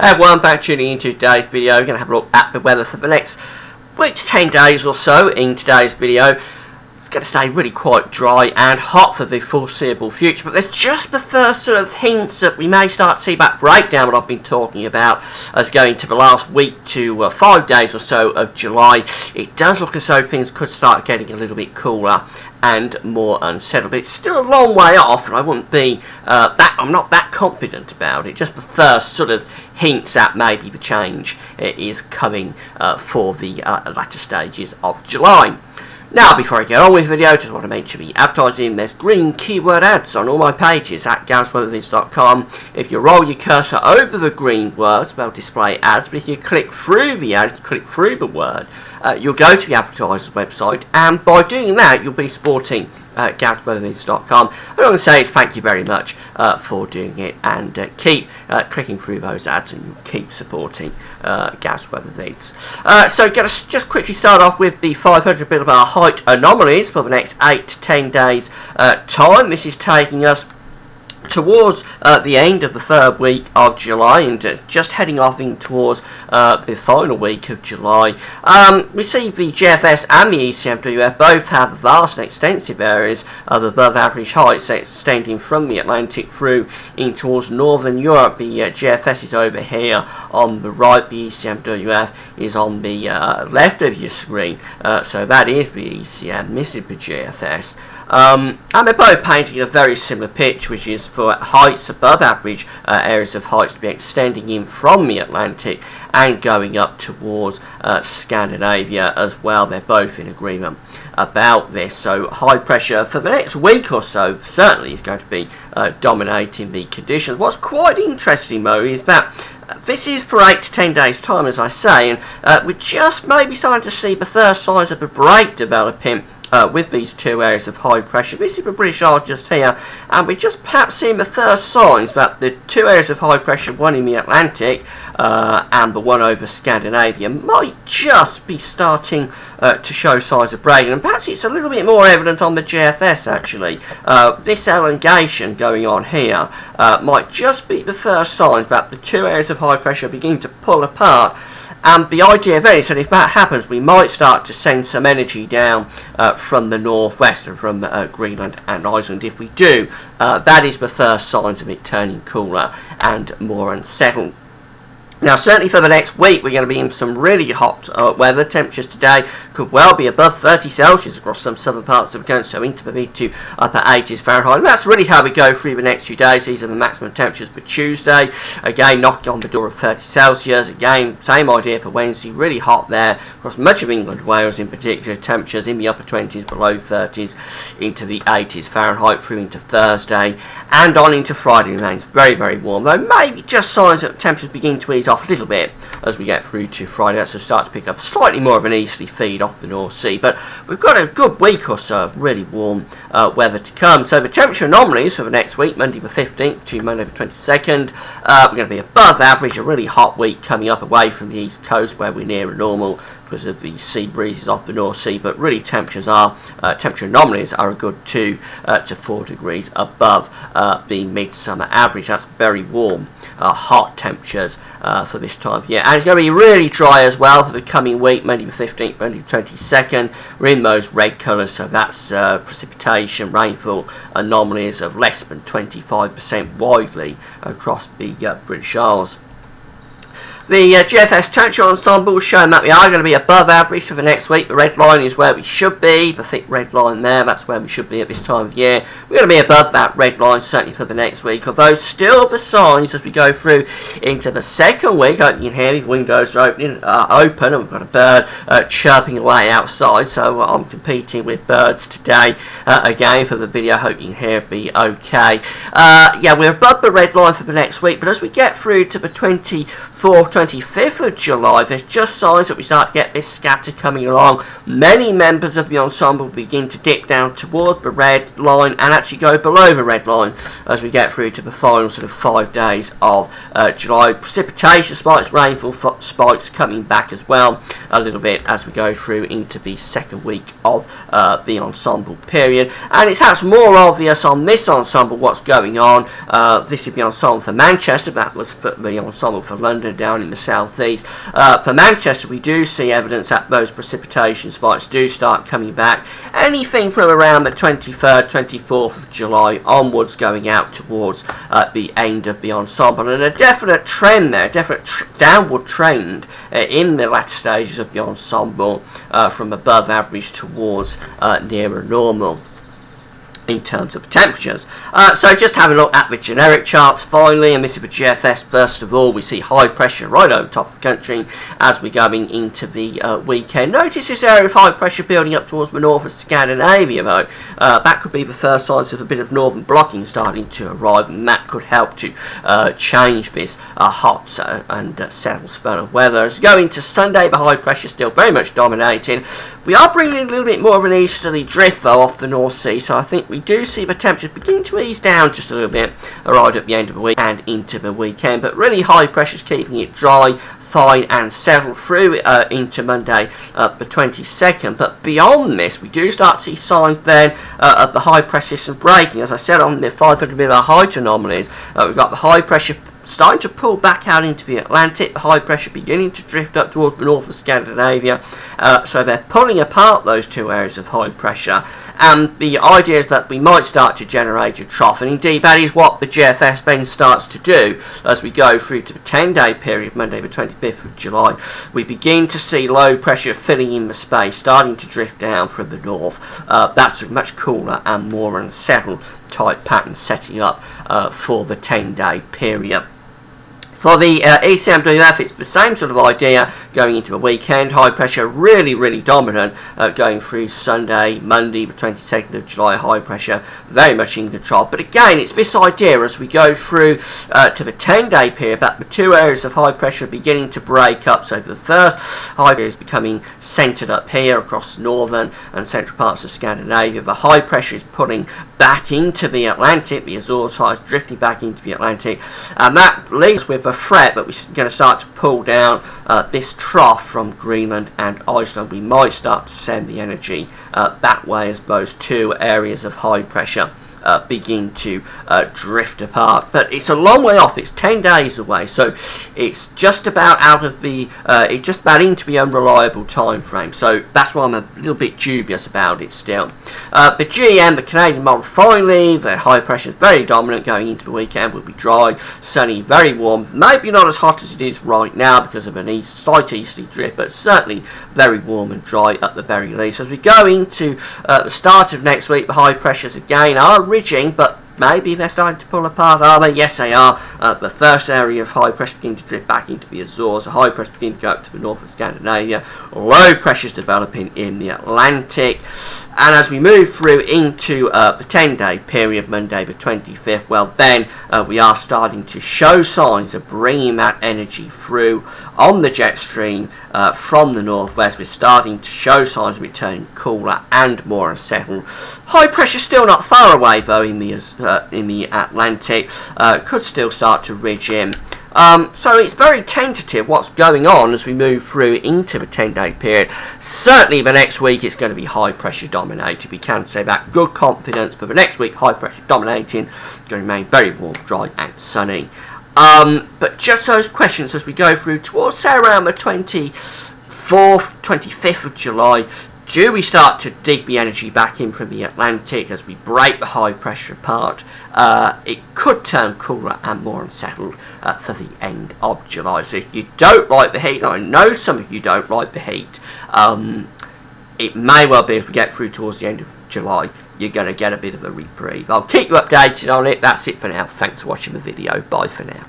Everyone, back tuning into today's video. We're going to have a look at the weather for the next week to 10 days or so in today's video. It's going to stay really quite dry and hot for the foreseeable future, but there's just the first sort of hints that we may start to see that breakdown what I've been talking about as going to the last week to 5 days or so of July. It does look as though things could start getting a little bit cooler and more unsettled. But it's still a long way off, and I wouldn't be I'm not that confident about it. Just the first sort of hints at maybe the change is coming for the latter stages of July. Now, before I get on with the video, just want to mention the advertising. There's green keyword ads on all my pages at GarethWeatherVids.com. If you roll your cursor over the green words, they'll display ads, but if you click through the ad, you click through the word, you'll go to the advertiser's website, and by doing that, you'll be supporting GarethWeatherVids.com. What I want to say is thank you very much for doing it, and keep clicking through those ads, and you'll keep supporting Gareth Weathervids. So just quickly start off with the 500 millibar height anomalies for the next 8 to 10 days time. This is taking us towards the end of the third week of July, and just heading off in towards the final week of July. We see the GFS and the ECMWF both have vast and extensive areas of above average heights extending from the Atlantic through in towards northern Europe. The GFS is over here on the right, the ECMWF is on the left of your screen, so that is the ECM, this is the GFS. And they're both painting a very similar pitch, which is for heights above average areas of heights to be extending in from the Atlantic and going up towards Scandinavia as well. They're both in agreement about this. So high pressure for the next week or so certainly is going to be dominating the conditions. What's quite interesting though is that this is for 8 to 10 days time, as I say, and we're just maybe starting to see the first signs of a break developing with these two areas of high pressure. This is the British Isles just here, and we're just perhaps seeing the first signs that the two areas of high pressure, one in the Atlantic and the one over Scandinavia, might just be starting to show signs of breaking, and perhaps it's a little bit more evident on the GFS actually. This elongation going on here might just be the first signs that the two areas of high pressure begin to pull apart. And the idea then is that if that happens, we might start to send some energy down from the northwest and from Greenland and Iceland. If we do, that is the first signs of it turning cooler and more unsettled. Now, certainly for the next week, we're going to be in some really hot weather. Temperatures today could well be above 30 Celsius across some southern parts of the country, so into the mid to upper 80s Fahrenheit. And that's really how we go through the next few days. These are the maximum temperatures for Tuesday. Again, knocking on the door of 30 Celsius. Again, same idea for Wednesday. Really hot there across much of England, Wales in particular. Temperatures in the upper 20s, below 30s, into the 80s Fahrenheit through into Thursday. And on into Friday remains very, very warm, though maybe just signs that temperatures begin to ease off a little bit as we get through to Friday. That's to start to pick up slightly more of an easterly feed off the North Sea, but we've got a good week or so of really warm weather to come. So the temperature anomalies for the next week, Monday the 15th to Monday the 22nd, we're going to be above average. A really hot week coming up away from the east coast where we're near normal because of the sea breezes off the North Sea, but really temperature anomalies are a good 2 to 4 degrees above the midsummer average. That's very warm, hot temperatures for this time of year. And it's going to be really dry as well for the coming week, Monday the 15th, Monday the 22nd. We're in those red colours, so that's precipitation, rainfall anomalies of less than 25% widely across the British Isles. The GFS temperature ensemble showing that we are going to be above average for the next week. The red line is where we should be. The thick red line there, that's where we should be at this time of year. We're going to be above that red line certainly for the next week, although still the signs as we go through into the second week. I hope you can hear me, the windows are open, and we've got a bird chirping away outside, so I'm competing with birds today again for the video. I hope you can hear me okay. Yeah, we're above the red line for the next week, but as we get through to the 24th 25th of July, there's just signs that we start to get this scatter coming along. Many members of the ensemble begin to dip down towards the red line and actually go below the red line as we get through to the final sort of 5 days of July. Precipitation spikes, rainfall spikes coming back as well a little bit as we go through into the second week of the ensemble period. And it's perhaps more obvious on this ensemble what's going on. This is the ensemble for Manchester, that was the ensemble for London down in the southeast. For Manchester, we do see evidence that those precipitation spikes do start coming back. Anything from around the 23rd, 24th of July onwards, going out towards the end of the ensemble, and a definite trend there, definite downward trend in the latter stages of the ensemble from above average towards nearer normal in terms of temperatures. So just having a look at the generic charts finally, and this is the GFS. First of all, we see high pressure right over the top of the country as we're going into the weekend. Notice this area of high pressure building up towards the north of Scandinavia though. That could be the first signs of a bit of northern blocking starting to arrive, and that could help to change this hot and settled spell of weather. As we go into Sunday, the high pressure still very much dominating. We are bringing in a little bit more of an easterly drift though off the North Sea, so I think we do see the temperatures beginning to ease down just a little bit right at the end of the week and into the weekend, but really high pressures keeping it dry, fine and settled through into Monday the 22nd. But beyond this, we do start to see signs then of the high pressure system breaking. As I said on the 500 mm height anomalies, we've got the high pressure starting to pull back out into the Atlantic, the high pressure beginning to drift up towards the north of Scandinavia, so they're pulling apart those two areas of high pressure, and the idea is that we might start to generate a trough, and indeed that is what the GFS then starts to do as we go through to the 10-day period, Monday the 25th of July. We begin to see low pressure filling in the space, starting to drift down from the north. That's a much cooler and more unsettled type pattern setting up for the 10-day period. For the ECMWF, it's the same sort of idea going into the weekend. High pressure really dominant going through Sunday, Monday, the 22nd of July. High pressure very much in control. But again, it's this idea as we go through to the 10-day period that the two areas of high pressure are beginning to break up. So the first high pressure is becoming centred up here across northern and central parts of Scandinavia. The high pressure is pulling back into the Atlantic, the Azores high is drifting back into the Atlantic, and that leaves with a threat that we're going to start to pull down this trough from Greenland and Iceland. We might start to send the energy that way as those two areas of high pressure begin to drift apart. But it's a long way off. It's 10 days away, so it's just about out of the it's just about into the unreliable time frame, so that's why I'm a little bit dubious about it still. The GEM, the Canadian model, finally, the high pressure is very dominant going into the weekend. Will be dry, sunny, very warm, maybe not as hot as it is right now because of an slight easterly drift, but certainly very warm and dry at the very least. As we go into the start of next week, the high pressures again are ridging, but maybe they're starting to pull apart, are they? Yes, they are. The first area of high pressure beginning to drift back into the Azores. The high pressure beginning to go up to the north of Scandinavia. Low pressures developing in the Atlantic. And as we move through into the 10-day period, Monday the 25th, well then we are starting to show signs of bringing that energy through on the jet stream from the northwest. We're starting to show signs of it turning cooler and more unsettled. High pressure still not far away though in the Atlantic. Could still start to ridge in. So it's very tentative what's going on as we move through into the 10-day period. Certainly the next week it's going to be high pressure dominated. We can say that good confidence, but the next week high pressure dominating, going to remain very warm, dry and sunny. But just those questions as we go through towards say around the 24th, 25th of July. Do we start to dig the energy back in from the Atlantic as we break the high pressure apart? It could turn cooler and more unsettled for the end of July. So if you don't like the heat, and I know some of you don't like the heat, it may well be if we get through towards the end of July, you're going to get a bit of a reprieve. I'll keep you updated on it. That's it for now. Thanks for watching the video. Bye for now.